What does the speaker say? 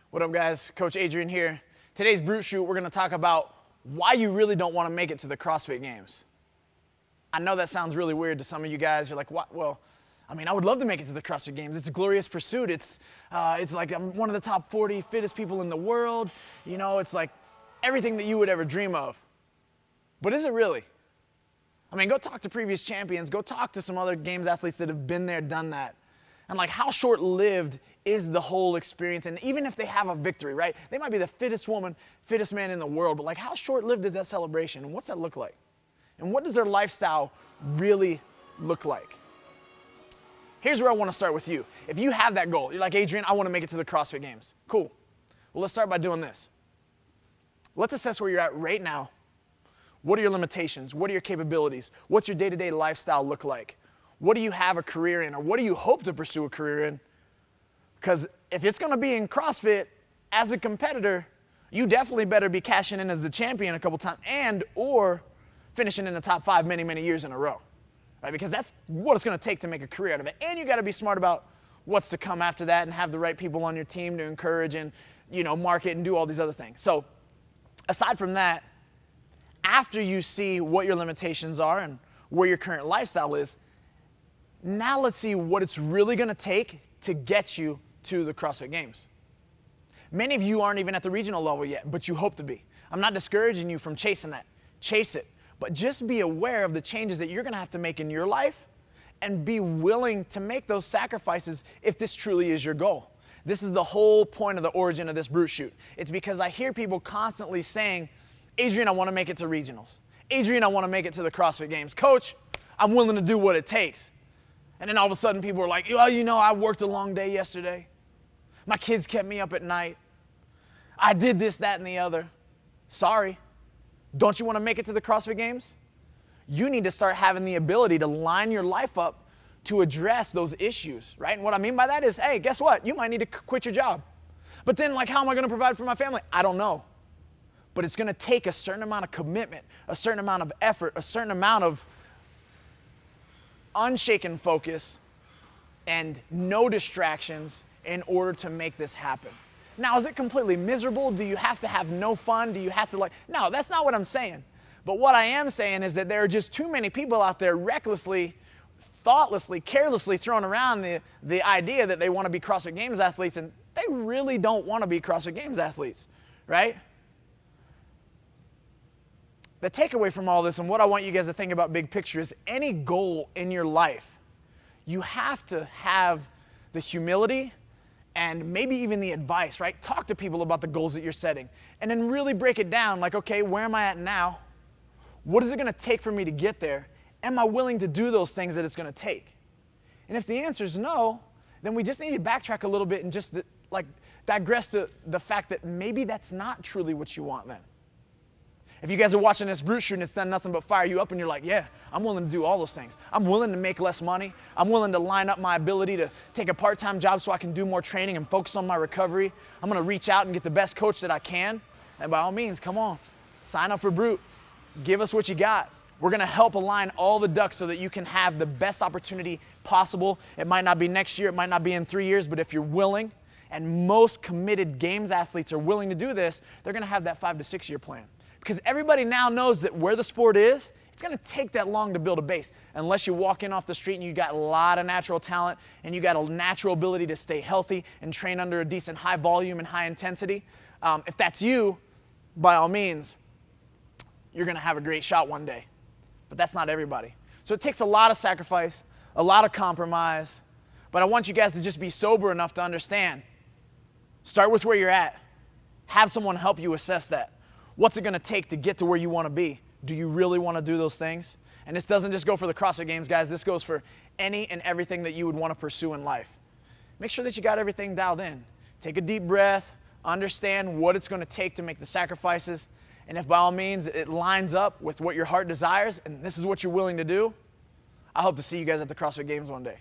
What up, guys? Coach Adrian here. Today's Brute Shoot, we're going to talk about why you really don't want to make it to the CrossFit Games. I know that sounds really weird to some of you guys. You're like, what? Well, I mean, I would love to make it to the CrossFit Games. It's a glorious pursuit. It's like I'm one of the top 40 fittest people in the world. You know, it's like everything that you would ever dream of. But is it really? I mean, go talk to previous champions. Go talk to some other Games athletes that have been there, done that. And like, how short-lived is the whole experience? And even if they have a victory, right? They might be the fittest woman, fittest man in the world, but like, how short-lived is that celebration? And what's that look like? And what does their lifestyle really look like? Here's where I want to start with you. If you have that goal, you're like, Adrian, I want to make it to the CrossFit Games. Cool. Well, let's start by doing this. Let's assess where you're at right now. What are your limitations? What are your capabilities? What's your day-to-day lifestyle look like? What do you have a career in, or what do you hope to pursue a career in? Because if it's going to be in CrossFit as a competitor, you definitely better be cashing in as the champion a couple times and or finishing in the top 5 many, many years in a row. Right? Because that's what it's going to take to make a career out of it. And you got to be smart about what's to come after that and have the right people on your team to encourage and, you know, market and do all these other things. So aside from that, after you see what your limitations are and where your current lifestyle is, now let's see what it's really going to take to get you to the CrossFit Games. Many of you aren't even at the regional level yet, but you hope to be. I'm not discouraging you from chasing that. Chase it. But just be aware of the changes that you're going to have to make in your life and be willing to make those sacrifices if this truly is your goal. This is the whole point of the origin of this Brute Shoot. It's because I hear people constantly saying, Adrian, I want to make it to regionals. Adrian, I want to make it to the CrossFit Games. Coach, I'm willing to do what it takes. And then all of a sudden people are like, well, you know, I worked a long day yesterday. My kids kept me up at night. I did this, that, and the other. Sorry. Don't you want to make it to the CrossFit Games? You need to start having the ability to line your life up to address those issues, right? And what I mean by that is, hey, guess what? You might need to quit your job. But then, like, how am I going to provide for my family? I don't know. But it's going to take a certain amount of commitment, a certain amount of effort, a certain amount of unshaken focus and no distractions in order to make this happen. Now, is it completely miserable? Do you have to have no fun? Do you have to no, that's not what I'm saying. But what I am saying is that there are just too many people out there recklessly, thoughtlessly, carelessly throwing around the idea that they want to be CrossFit Games athletes, and they really don't want to be CrossFit Games athletes, right? The takeaway from all this, and what I want you guys to think about big picture, is any goal in your life, you have to have the humility and maybe even the advice, right? Talk to people about the goals that you're setting and then really break it down like, okay, where am I at now? What is it going to take for me to get there? Am I willing to do those things that it's going to take? And if the answer is no, then we just need to backtrack a little bit and just digress to the fact that maybe that's not truly what you want then. If you guys are watching this Brute Shoot and it's done nothing but fire you up and you're like, yeah, I'm willing to do all those things. I'm willing to make less money. I'm willing to line up my ability to take a part-time job so I can do more training and focus on my recovery. I'm going to reach out and get the best coach that I can. And by all means, come on, sign up for Brute. Give us what you got. We're going to help align all the ducks so that you can have the best opportunity possible. It might not be next year. It might not be in 3 years. But if you're willing, and most committed Games athletes are willing to do this, they're going to have that 5 to 6 year plan. Because everybody now knows that where the sport is, it's going to take that long to build a base. Unless you walk in off the street and you got a lot of natural talent and you got a natural ability to stay healthy and train under a decent high volume and high intensity. If that's you, by all means, you're going to have a great shot one day. But that's not everybody. So it takes a lot of sacrifice, a lot of compromise. But I want you guys to just be sober enough to understand. Start with where you're at. Have someone help you assess that. What's it going to take to get to where you want to be? Do you really want to do those things? And this doesn't just go for the CrossFit Games, guys. This goes for any and everything that you would want to pursue in life. Make sure that you got everything dialed in. Take a deep breath. Understand what it's going to take to make the sacrifices. And if by all means it lines up with what your heart desires and this is what you're willing to do, I hope to see you guys at the CrossFit Games one day.